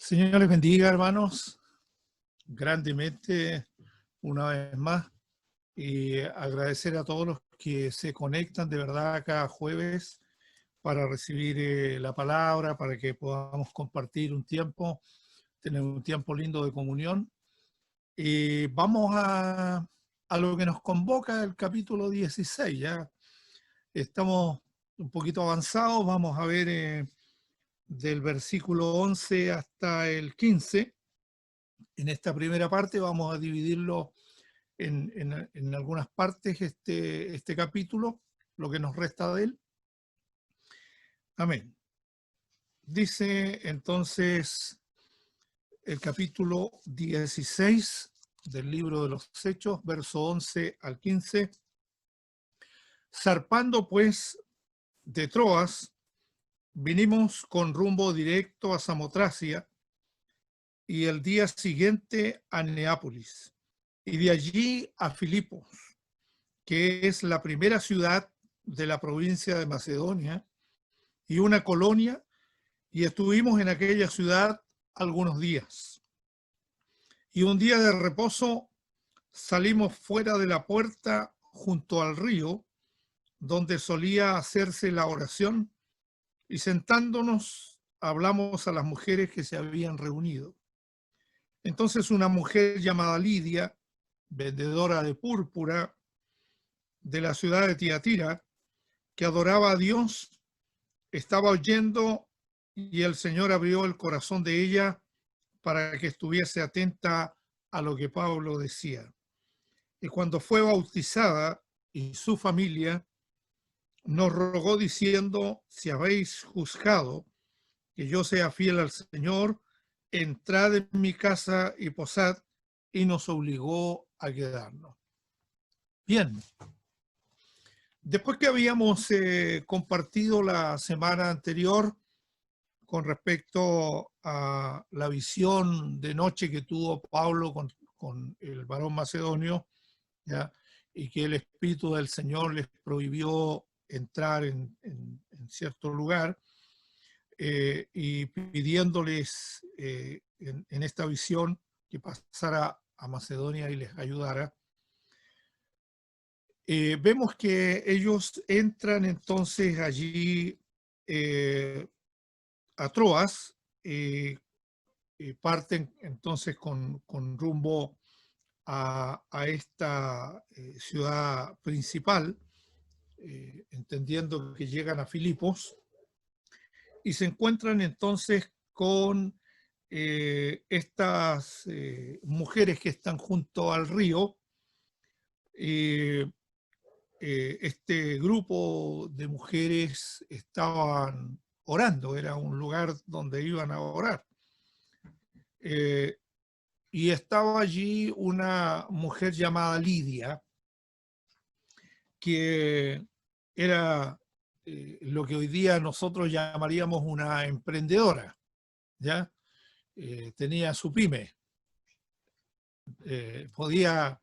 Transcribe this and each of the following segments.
Señor les bendiga, hermanos, grandemente una vez más, y agradecer a todos los que se conectan de verdad cada jueves para recibir la palabra, para que podamos compartir un tiempo, tener un tiempo lindo de comunión. Y vamos a lo que nos convoca el capítulo 16. Ya estamos un poquito avanzados, vamos a ver del versículo 11 hasta el 15. En esta primera parte vamos a dividirlo en algunas partes este capítulo, lo que nos resta de él. Amén. Dice entonces el capítulo 16 del libro de los Hechos, verso 11 al 15. Zarpando pues de Troas, vinimos con rumbo directo a Samotracia y el día siguiente a Neápolis, y de allí a Filipos, que es la primera ciudad de la provincia de Macedonia y una colonia, y estuvimos en aquella ciudad algunos días. Y un día de reposo salimos fuera de la puerta junto al río, donde solía hacerse la oración, y sentándonos hablamos a las mujeres que se habían reunido. Entonces una mujer llamada Lidia, vendedora de púrpura de la ciudad de Tiatira, que adoraba a Dios, estaba oyendo, y el Señor abrió el corazón de ella para que estuviese atenta a lo que Pablo decía. Y cuando fue bautizada y su familia, nos rogó diciendo: si habéis juzgado que yo sea fiel al Señor, entrad en mi casa y posad, y nos obligó a quedarnos. Bien. Después que habíamos compartido la semana anterior con respecto a la visión de noche que tuvo Pablo con el varón macedonio, ¿ya? Y que el Espíritu del Señor les prohibió entrar en cierto lugar, y pidiéndoles en esta visión que pasara a Macedonia y les ayudara. Vemos que ellos entran entonces allí a Troas, parten entonces con rumbo a esta ciudad principal, entendiendo que llegan a Filipos, y se encuentran entonces con estas mujeres que están junto al río. Este grupo de mujeres estaban orando, era un lugar donde iban a orar. Y estaba allí una mujer llamada Lidia, que era lo que hoy día nosotros llamaríamos una emprendedora, ¿ya? Tenía su pyme. Podía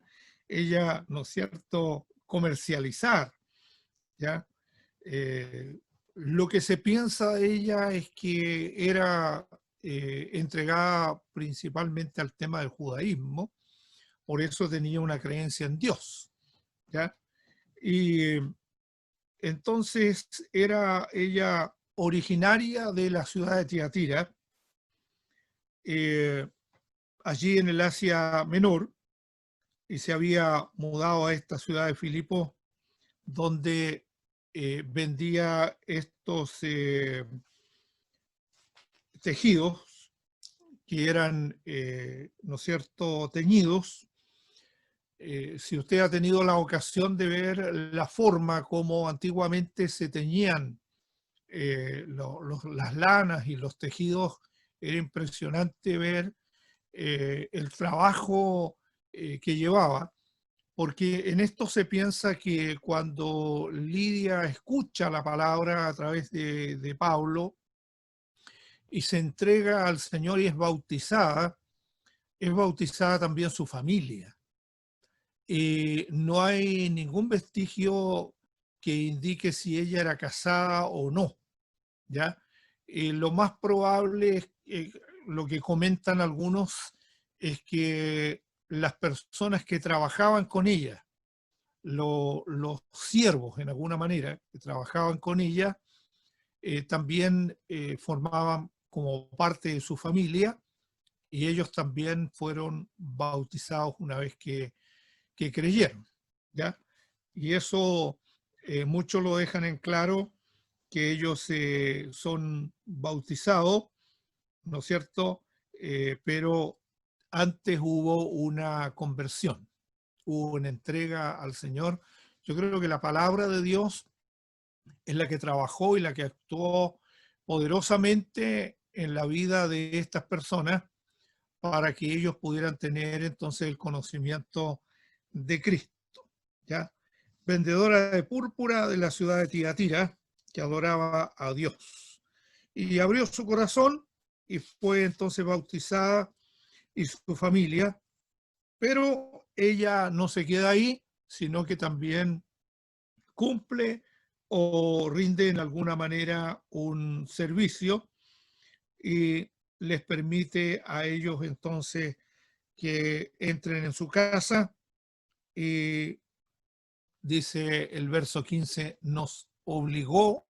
ella, ¿no es cierto?, comercializar, ¿ya? Lo que se piensa de ella es que era entregada principalmente al tema del judaísmo, por eso tenía una creencia en Dios, ¿ya? Y entonces era ella originaria de la ciudad de Tiatira, allí en el Asia Menor, y se había mudado a esta ciudad de Filipos, donde vendía estos tejidos que eran, ¿no es cierto?, teñidos. Si usted ha tenido la ocasión de ver la forma como antiguamente se teñían las lanas y los tejidos, era impresionante ver el trabajo que llevaba, porque en esto se piensa que cuando Lidia escucha la palabra a través de Pablo y se entrega al Señor y es bautizada también su familia. No hay ningún vestigio que indique si ella era casada o no, ¿ya? Lo más probable es lo que comentan algunos es que las personas que trabajaban con ella, los siervos en alguna manera, que trabajaban con ella, también formaban como parte de su familia y ellos también fueron bautizados una vez que creyeron, ¿ya? Y eso muchos lo dejan en claro, que ellos son bautizados, ¿no es cierto? Pero antes hubo una conversión, hubo una entrega al Señor. Yo creo que la palabra de Dios es la que trabajó y la que actuó poderosamente en la vida de estas personas para que ellos pudieran tener entonces el conocimiento de Cristo, ¿ya? Vendedora de púrpura de la ciudad de Tiatira, que adoraba a Dios. Y abrió su corazón y fue entonces bautizada y su familia, pero ella no se queda ahí, sino que también cumple o rinde en alguna manera un servicio y les permite a ellos entonces que entren en su casa y dice el verso 15, nos obligó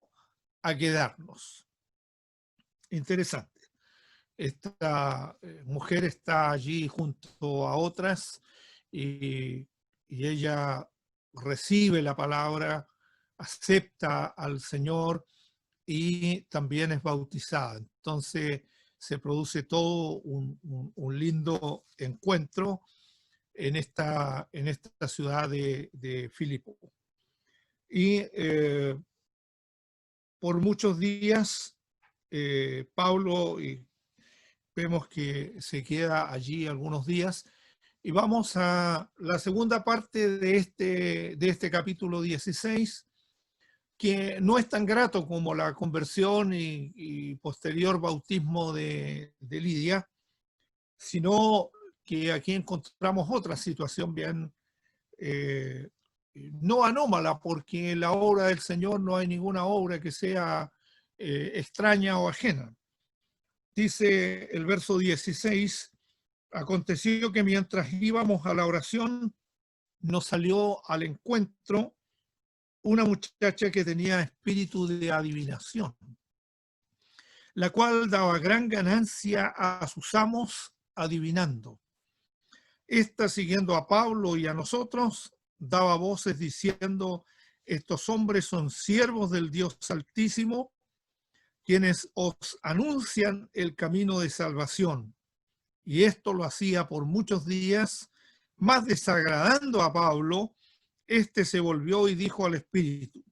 a quedarnos. Interesante. Esta mujer está allí junto a otras y ella recibe la palabra, acepta al Señor y también es bautizada. Entonces se produce todo un lindo encuentro en esta ciudad de Filipo. Y por muchos días Pablo, y vemos que se queda allí algunos días, y vamos a la segunda parte de este capítulo 16, que no es tan grato como la conversión y posterior bautismo de Lidia, sino que aquí encontramos otra situación bien eh, no anómala, porque en la obra del Señor no hay ninguna obra que sea extraña o ajena. Dice el verso 16, aconteció que mientras íbamos a la oración, nos salió al encuentro una muchacha que tenía espíritu de adivinación, la cual daba gran ganancia a sus amos adivinando. Esta, siguiendo a Pablo y a nosotros, daba voces diciendo, estos hombres son siervos del Dios Altísimo, quienes os anuncian el camino de salvación. Y esto lo hacía por muchos días, más desagradando a Pablo, este se volvió y dijo al Espíritu,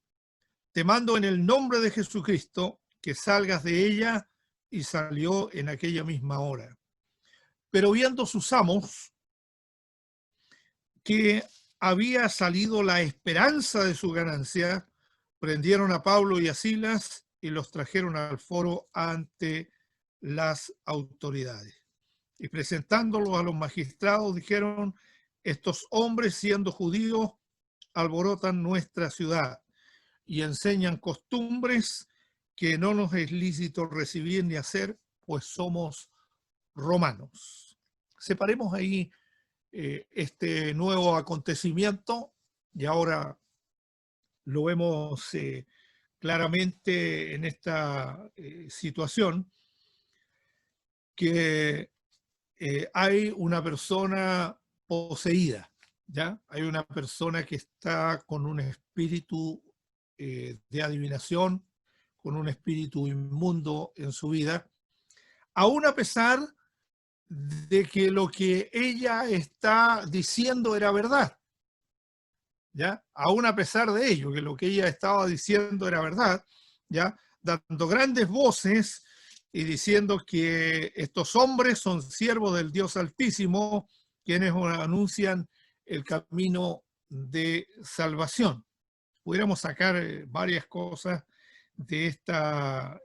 te mando en el nombre de Jesucristo que salgas de ella, y salió en aquella misma hora. Pero viendo sus amos que había salido la esperanza de su ganancia, prendieron a Pablo y a Silas y los trajeron al foro ante las autoridades. Y presentándolos a los magistrados, dijeron, estos hombres, siendo judíos, alborotan nuestra ciudad y enseñan costumbres que no nos es lícito recibir ni hacer, pues somos romanos. Separemos ahí este nuevo acontecimiento y ahora lo vemos claramente en esta situación que hay una persona poseída, ¿ya? Hay una persona que está con un espíritu de adivinación, con un espíritu inmundo en su vida, aún a pesar de que lo que ella está diciendo era verdad, ¿ya? Aún a pesar de ello, que lo que ella estaba diciendo era verdad, ¿ya? Dando grandes voces y diciendo que estos hombres son siervos del Dios Altísimo, quienes anuncian el camino de salvación. Pudiéramos sacar varias cosas de esta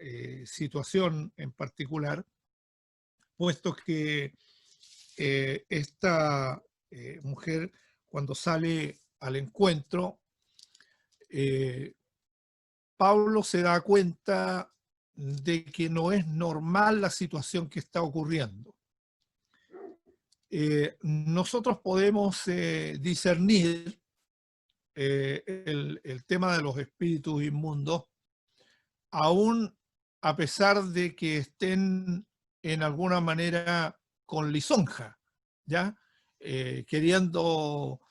situación en particular, puesto que esta mujer, cuando sale al encuentro, Pablo se da cuenta de que no es normal la situación que está ocurriendo. Nosotros podemos discernir el tema de los espíritus inmundos, aún a pesar de que estén en alguna manera con lisonja, ¿ya? Queriendo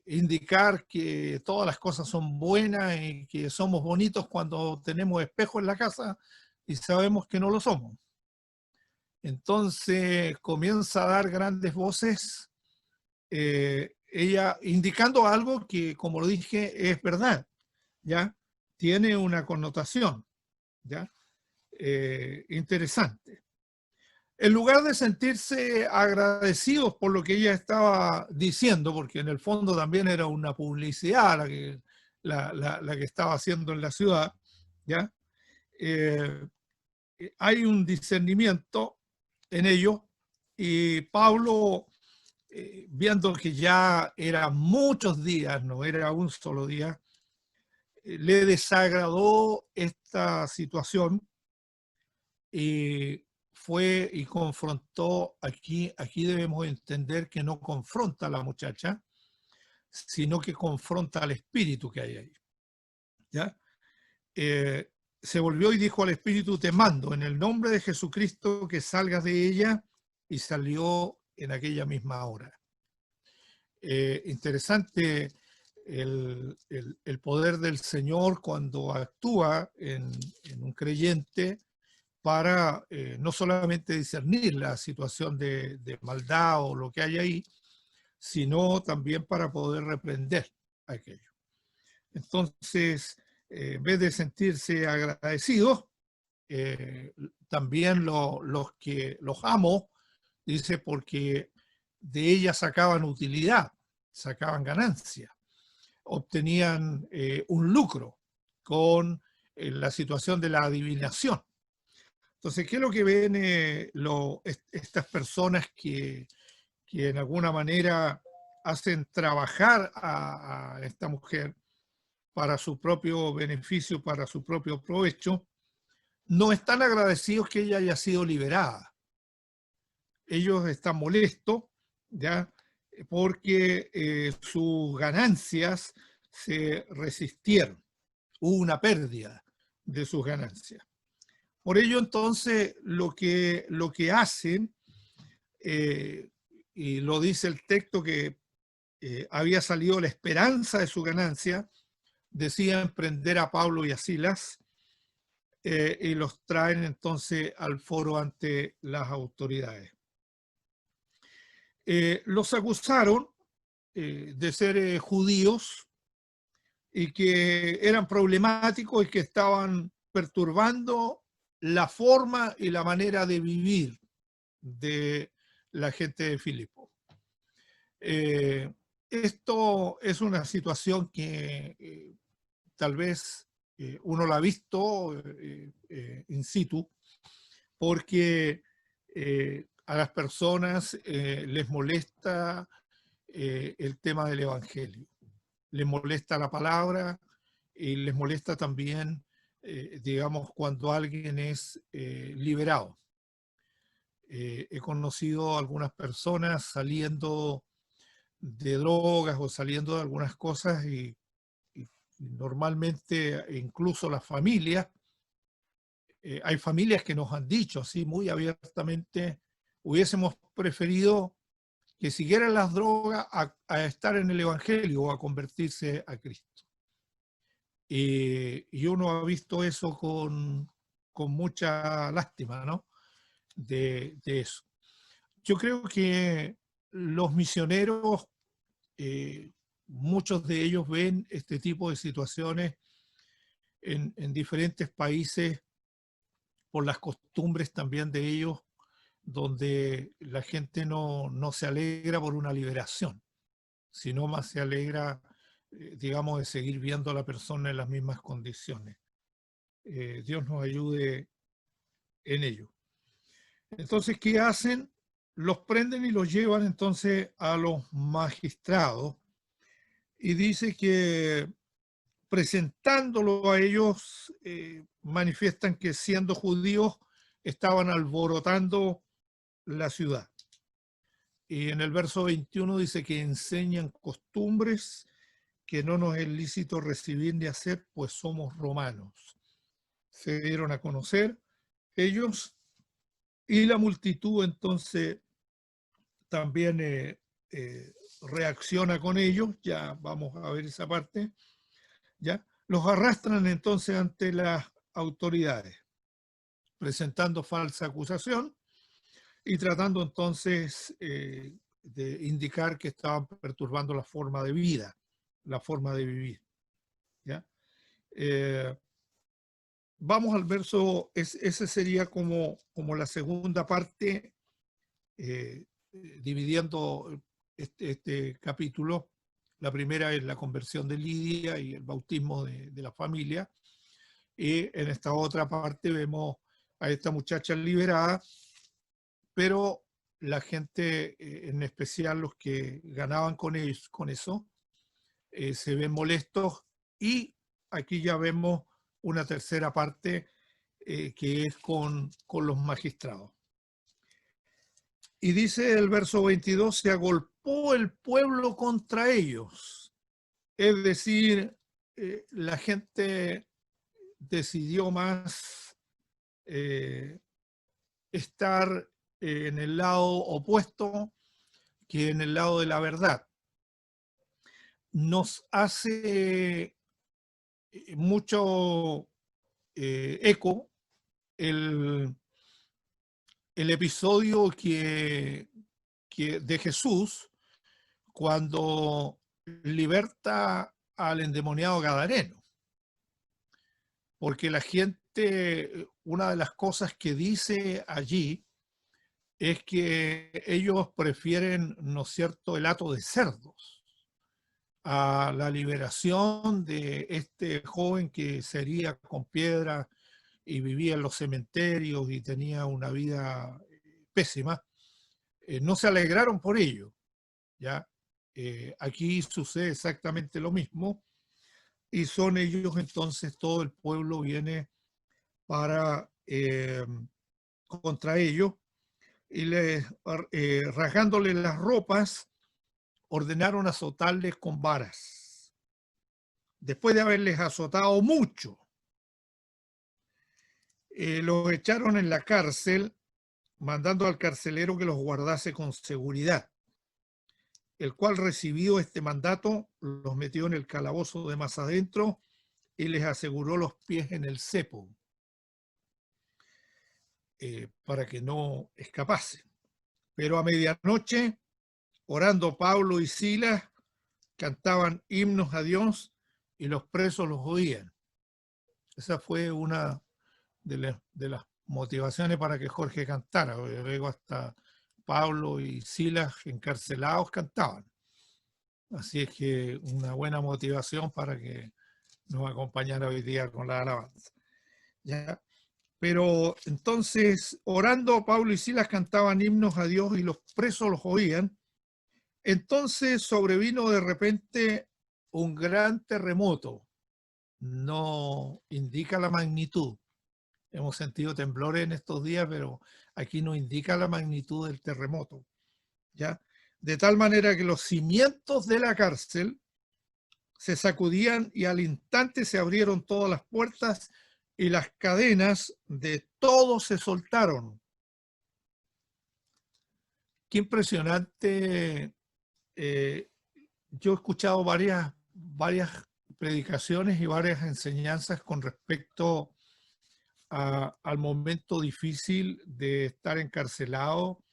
indicar que todas las cosas son buenas y que somos bonitos cuando tenemos espejo en la casa y sabemos que no lo somos. Entonces comienza a dar grandes voces, ella indicando algo que, como lo dije, es verdad, ¿ya? Tiene una connotación, ¿ya? Interesante. En lugar de sentirse agradecidos por lo que ella estaba diciendo, porque en el fondo también era una publicidad la que estaba haciendo en la ciudad, ¿ya? Hay un discernimiento en ello y Pablo, viendo que ya eran muchos días, no era un solo día, le desagradó esta situación y fue y confrontó, aquí debemos entender que no confronta a la muchacha, sino que confronta al espíritu que hay ahí, ¿ya? Se volvió y dijo al espíritu: te mando en el nombre de Jesucristo que salgas de ella, y salió en aquella misma hora. Interesante el poder del Señor cuando actúa en un creyente para no solamente discernir la situación de maldad o lo que hay ahí, sino también para poder reprender aquello. Entonces, en vez de sentirse agradecidos, también los amo, dice, porque de ellas sacaban utilidad, sacaban ganancia, obtenían un lucro con la situación de la adivinación. Entonces, ¿qué es lo que ven estas personas que en alguna manera hacen trabajar a esta mujer para su propio beneficio, para su propio provecho? No están agradecidos que ella haya sido liberada. Ellos están molestos, ¿ya? Porque sus ganancias se resistieron. Hubo una pérdida de sus ganancias. Por ello, entonces, lo que hacen, y lo dice el texto, que había salido la esperanza de su ganancia, decían prender a Pablo y a Silas, y los traen entonces al foro ante las autoridades. Los acusaron de ser judíos y que eran problemáticos y que estaban perturbando la forma y la manera de vivir de la gente de Filipo. Esto es una situación que tal vez uno la ha visto in situ, porque a las personas les molesta el tema del evangelio, les molesta la palabra y les molesta también, digamos, cuando alguien es liberado. He conocido algunas personas saliendo de drogas o saliendo de algunas cosas y normalmente incluso las familias, hay familias que nos han dicho así muy abiertamente: hubiésemos preferido que siguieran las drogas a estar en el evangelio o a convertirse a Cristo. Y uno ha visto eso con mucha lástima, ¿no? De eso. Yo creo que los misioneros, muchos de ellos ven este tipo de situaciones en diferentes países por las costumbres también de ellos, donde la gente no se alegra por una liberación, sino más se alegra, digamos, de seguir viendo a la persona en las mismas condiciones. Dios nos ayude en ello. Entonces, ¿qué hacen? Los prenden y los llevan entonces a los magistrados, y dice que presentándolo a ellos, manifiestan que siendo judíos estaban alborotando la ciudad. Y en el verso 21 dice que enseñan costumbres que no nos es lícito recibir ni hacer, pues somos romanos. Se dieron a conocer ellos y la multitud entonces también reacciona con ellos. Ya vamos a ver esa parte. ¿Ya? Los arrastran entonces ante las autoridades, presentando falsa acusación y tratando entonces de indicar que estaban perturbando la forma de vida, la forma de vivir. ¿Ya? Vamos al verso, ese sería como la segunda parte, dividiendo este capítulo. La primera es la conversión de Lidia y el bautismo de la familia. Y en esta otra parte vemos a esta muchacha liberada, pero la gente, en especial los que ganaban con eso, se ven molestos, y aquí ya vemos una tercera parte que es con los magistrados. Y dice el verso 22, se agolpó el pueblo contra ellos. Es decir, la gente decidió más estar en el lado opuesto que en el lado de la verdad. Nos hace mucho eco el episodio de Jesús cuando liberta al endemoniado gadareno. Porque la gente, una de las cosas que dice allí es que ellos prefieren, ¿no es cierto?, el hato de cerdos a la liberación de este joven que se hería con piedra y vivía en los cementerios y tenía una vida pésima. No se alegraron por ello, ¿ya? Aquí sucede exactamente lo mismo, y son ellos entonces, todo el pueblo viene para contra ellos, y rasgándole las ropas, ordenaron azotarles con varas. Después de haberles azotado mucho, los echaron en la cárcel, mandando al carcelero que los guardase con seguridad, el cual recibió este mandato, los metió en el calabozo de más adentro y les aseguró los pies en el cepo, para que no escapasen. Pero a medianoche, orando Pablo y Silas, cantaban himnos a Dios y los presos los oían. Esa fue una de las motivaciones para que Jorge cantara. Luego hasta Pablo y Silas encarcelados cantaban. Así es que una buena motivación para que nos acompañara hoy día con la alabanza. ¿Ya? Pero entonces, orando, Pablo y Silas cantaban himnos a Dios y los presos los oían. Entonces sobrevino de repente un gran terremoto. No indica la magnitud. Hemos sentido temblores en estos días, pero aquí no indica la magnitud del terremoto, ¿ya? De tal manera que los cimientos de la cárcel se sacudían y al instante se abrieron todas las puertas y las cadenas de todos se soltaron. Qué impresionante. Yo he escuchado varias predicaciones y varias enseñanzas con respecto al momento difícil de estar encarcelado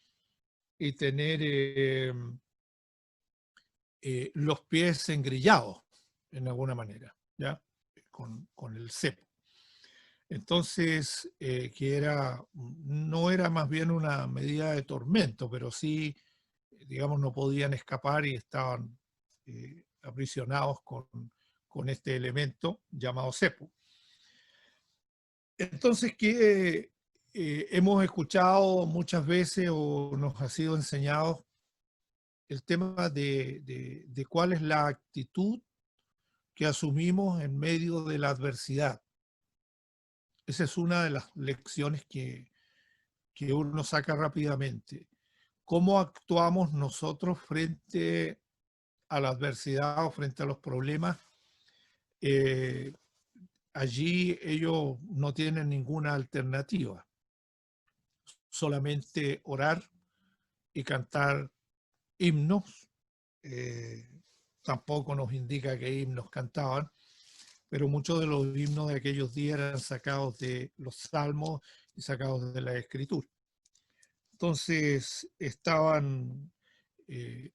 y tener los pies engrillados en alguna manera, ¿ya? Con el cepo. Entonces, no era más bien una medida de tormento, pero sí, digamos, no podían escapar y estaban aprisionados con este elemento llamado cepo. Entonces, que hemos escuchado muchas veces o nos ha sido enseñado el tema de cuál es la actitud que asumimos en medio de la adversidad. Esa es una de las lecciones que uno saca rápidamente. ¿Cómo actuamos nosotros frente a la adversidad o frente a los problemas? Allí ellos no tienen ninguna alternativa, solamente orar y cantar himnos. Tampoco nos indica qué himnos cantaban, pero muchos de los himnos de aquellos días eran sacados de los salmos y sacados de la escritura. Entonces estaban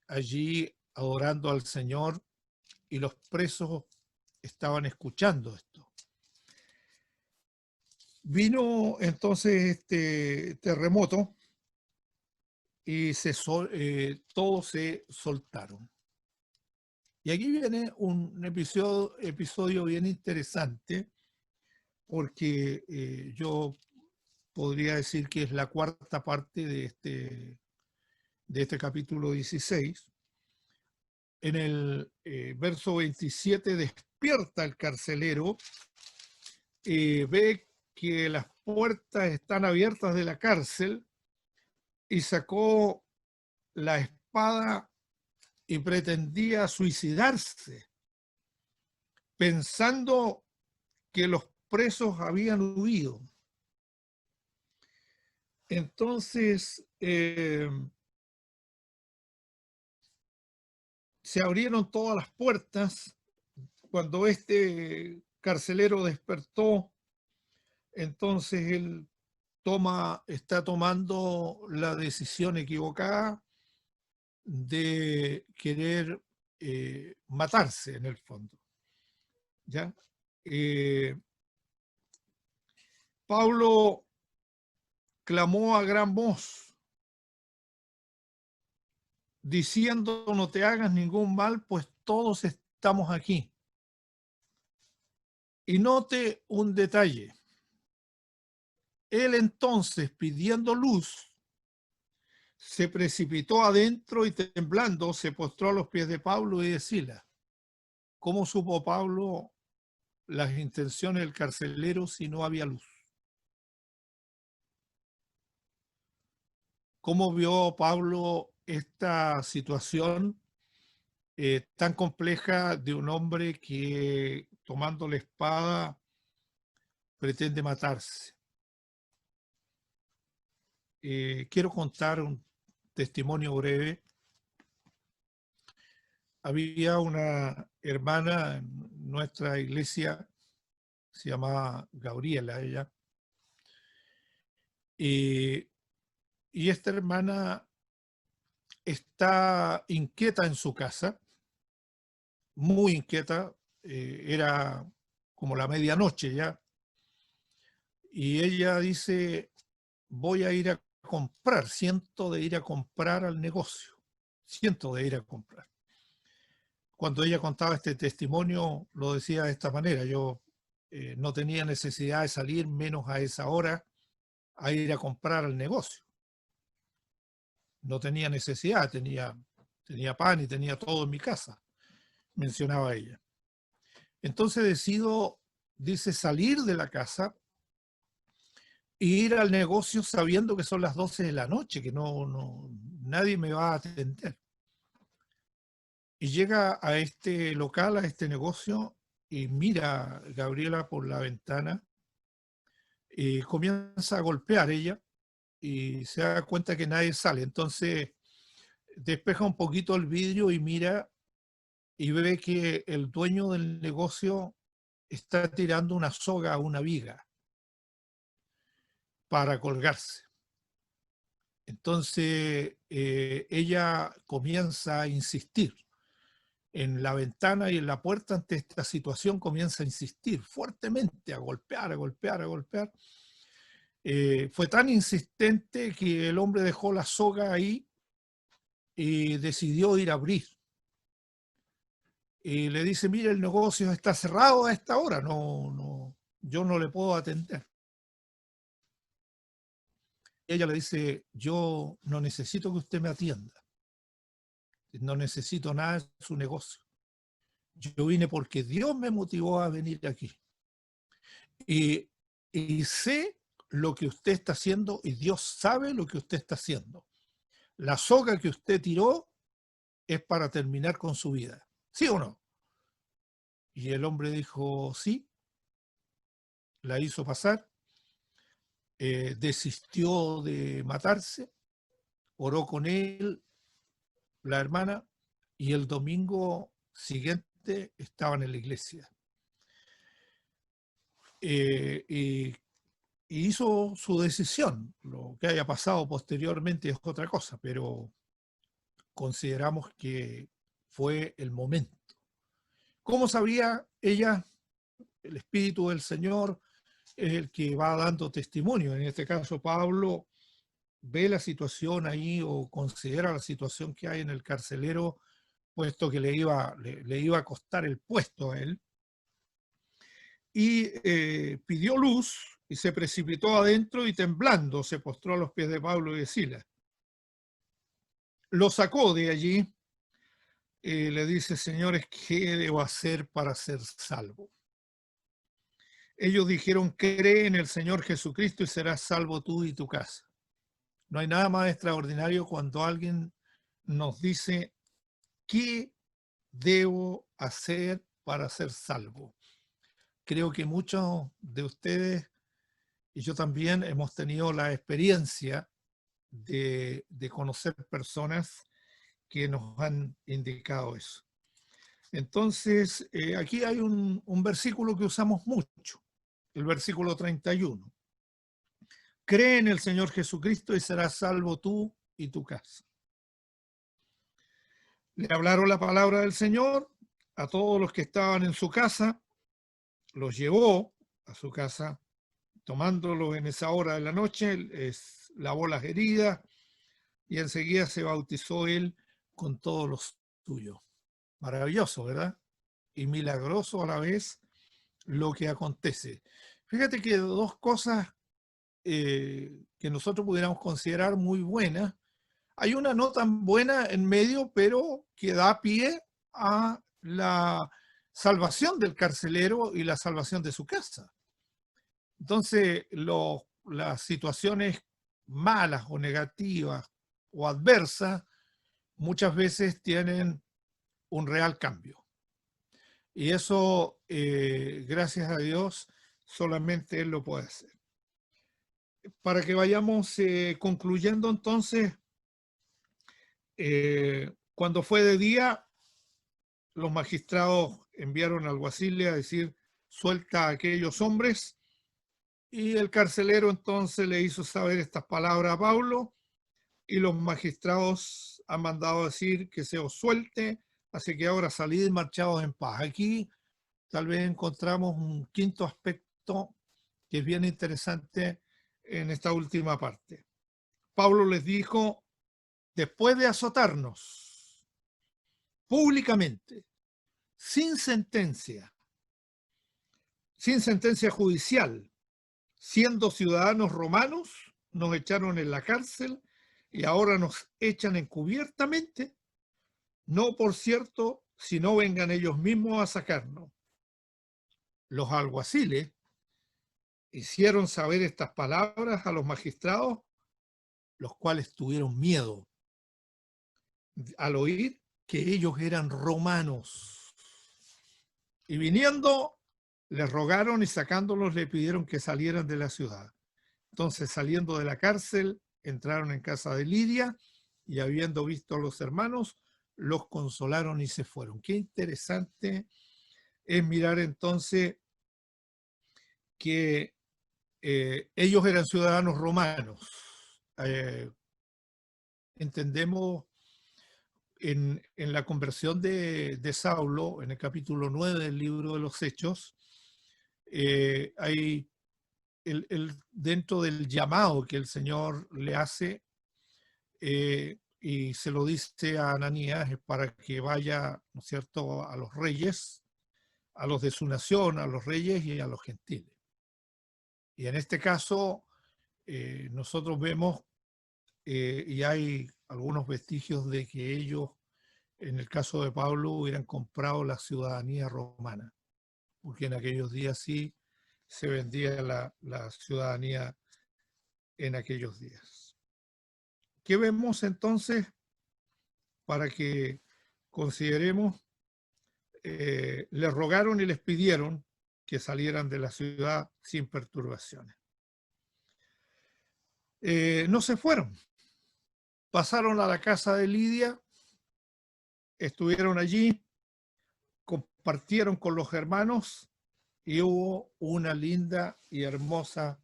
allí adorando al Señor y los presos estaban escuchando esto. Vino entonces este terremoto y todos se soltaron. Y aquí viene un episodio bien interesante, porque yo podría decir que es la cuarta parte de este capítulo 16. En el verso 27 despierta el carcelero, ve que las puertas están abiertas de la cárcel y sacó la espada y pretendía suicidarse, pensando que los presos habían huido. Entonces se abrieron todas las puertas. Cuando este carcelero despertó, entonces él está tomando la decisión equivocada de querer matarse en el fondo. ¿Ya? Pablo clamó a gran voz, diciendo: no te hagas ningún mal, pues todos estamos aquí. Y note un detalle. Él entonces, pidiendo luz, se precipitó adentro y temblando se postró a los pies de Pablo y de Silas. ¿Cómo supo Pablo las intenciones del carcelero si no había luz? ¿Cómo vio Pablo esta situación tan compleja de un hombre que, tomando la espada, pretende matarse? Quiero contar un testimonio breve. Había una hermana en nuestra iglesia, se llamaba Gabriela ella, y esta hermana está inquieta en su casa, muy inquieta, era como la medianoche ya, y ella dice: voy a ir a comprar, siento de ir a comprar al negocio, siento de ir a comprar. Cuando ella contaba este testimonio, lo decía de esta manera: yo no tenía necesidad de salir, menos a esa hora, a ir a comprar al negocio. No tenía necesidad, tenía pan y tenía todo en mi casa, mencionaba ella. Entonces decido, dice, salir de la casa e ir al negocio sabiendo que son las 12 de la noche, que nadie me va a atender. Y llega a este local, a este negocio, y mira Gabriela por la ventana y comienza a golpear ella y se da cuenta que nadie sale. Entonces despeja un poquito el vidrio y mira y ve que el dueño del negocio está tirando una soga a una viga para colgarse. Entonces ella comienza a insistir en la ventana y en la puerta ante esta situación, comienza a insistir fuertemente, a golpear, a golpear, a golpear. Fue tan insistente que el hombre dejó la soga ahí y decidió ir a abrir. Y le dice: mire, el negocio está cerrado a esta hora, yo no le puedo atender. Ella le dice: yo no necesito que usted me atienda, no necesito nada de su negocio, Yo vine porque Dios me motivó a venir aquí. Y, y sé lo que usted está haciendo y Dios sabe lo que usted está haciendo. La soga que usted tiró es para terminar con su vida. ¿Sí o no? Y el hombre dijo, sí, la hizo pasar, desistió de matarse, oró con él, la hermana, y el domingo siguiente estaban en la iglesia. Y hizo su decisión. Lo que haya pasado posteriormente es otra cosa, pero consideramos que fue el momento. ¿Cómo sabía ella? El Espíritu del Señor es el que va dando testimonio. En este caso, Pablo ve la situación ahí o considera la situación que hay en el carcelero, puesto que le iba a costar el puesto a él. Y pidió luz y se precipitó adentro y temblando se postró a los pies de Pablo y de Silas. Lo sacó de allí y le dice, señores, ¿qué debo hacer para ser salvo? Ellos dijeron, cree en el Señor Jesucristo y serás salvo tú y tu casa. No hay nada más extraordinario cuando alguien nos dice, ¿qué debo hacer para ser salvo? Creo que muchos de ustedes y yo también hemos tenido la experiencia de conocer personas que nos han indicado eso. Entonces, aquí hay un versículo que usamos mucho, el versículo 31. Cree en el Señor Jesucristo y serás salvo tú y tu casa. Le hablaron la palabra del Señor a todos los que estaban en su casa, los llevó a su casa, tomándolos en esa hora de la noche, les lavó las heridas y enseguida se bautizó él con todos los suyos. Maravilloso, ¿verdad? Y milagroso a la vez lo que acontece. Fíjate que dos cosas que nosotros pudiéramos considerar muy buenas. Hay una no tan buena en medio, pero que da pie a la salvación del carcelero y la salvación de su casa. Entonces, las situaciones malas o negativas o adversas muchas veces tienen un real cambio. Y eso, gracias a Dios, solamente Él lo puede hacer. Para que vayamos concluyendo entonces, cuando fue de día, los magistrados enviaron al alguaciles a decir, suelta a aquellos hombres, y el carcelero entonces le hizo saber estas palabras a Pablo, y los magistrados han mandado a decir que se os suelte, así que ahora salid marchados en paz. Aquí tal vez encontramos un quinto aspecto que es bien interesante en esta última parte. Pablo les dijo, después de azotarnos públicamente, sin sentencia judicial, siendo ciudadanos romanos, nos echaron en la cárcel y ahora nos echan encubiertamente, no por cierto, si no vengan ellos mismos a sacarnos. Los alguaciles hicieron saber estas palabras a los magistrados, los cuales tuvieron miedo al oír que ellos eran romanos. Y viniendo, les rogaron y sacándolos le pidieron que salieran de la ciudad. Entonces, saliendo de la cárcel, entraron en casa de Lidia y habiendo visto a los hermanos, los consolaron y se fueron. Qué interesante es mirar entonces que ellos eran ciudadanos romanos. Entendemos en la conversión de Saulo, en el capítulo 9 del libro de los Hechos, hay dentro del llamado que el Señor le hace, y se lo dice a Ananías, es para que vaya, ¿no es cierto?, a los reyes, a los de su nación, a los reyes y a los gentiles. Y en este caso, nosotros vemos, y hay algunos vestigios de que ellos en el caso de Pablo, hubieran comprado la ciudadanía romana, porque en aquellos días sí se vendía la ciudadanía en aquellos días. ¿Qué vemos entonces para que consideremos? Les rogaron y les pidieron que salieran de la ciudad sin perturbaciones. No se fueron. Pasaron a la casa de Lidia, estuvieron allí, compartieron con los hermanos y hubo una linda y hermosa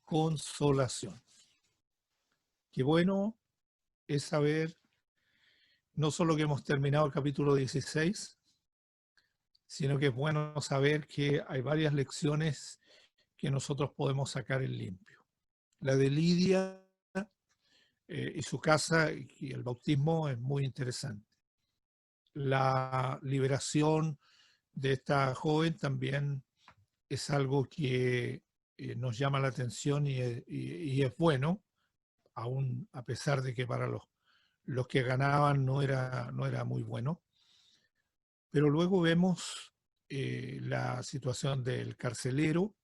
consolación. Qué bueno es saber no solo que hemos terminado el capítulo 16, sino que es bueno saber que hay varias lecciones que nosotros podemos sacar en limpio. La de Lidia y su casa y el bautismo es muy interesante. La liberación de esta joven también es algo que nos llama la atención y es bueno, aún a pesar de que para los que ganaban no era muy bueno. Pero luego vemos la situación del carcelero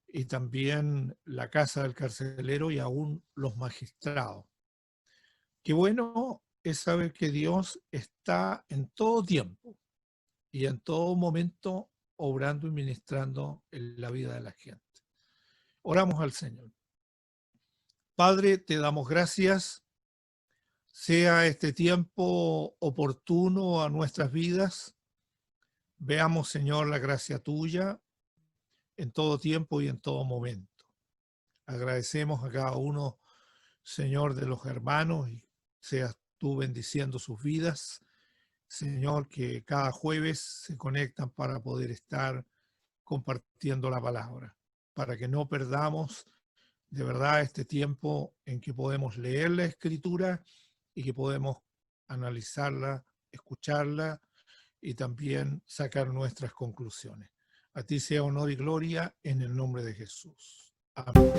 y también la casa del carcelero y aún los magistrados. Qué bueno es saber que Dios está en todo tiempo y en todo momento obrando y ministrando en la vida de la gente. Oramos al Señor. Padre, te damos gracias. Sea este tiempo oportuno a nuestras vidas. Veamos, Señor, la gracia tuya en todo tiempo y en todo momento. Agradecemos a cada uno, Señor, de los hermanos, y seas tú bendiciendo sus vidas. Señor, que cada jueves se conectan para poder estar compartiendo la palabra, para que no perdamos de verdad este tiempo en que podemos leer la Escritura y que podemos analizarla, escucharla y también sacar nuestras conclusiones. A ti sea honor y gloria en el nombre de Jesús. Amén.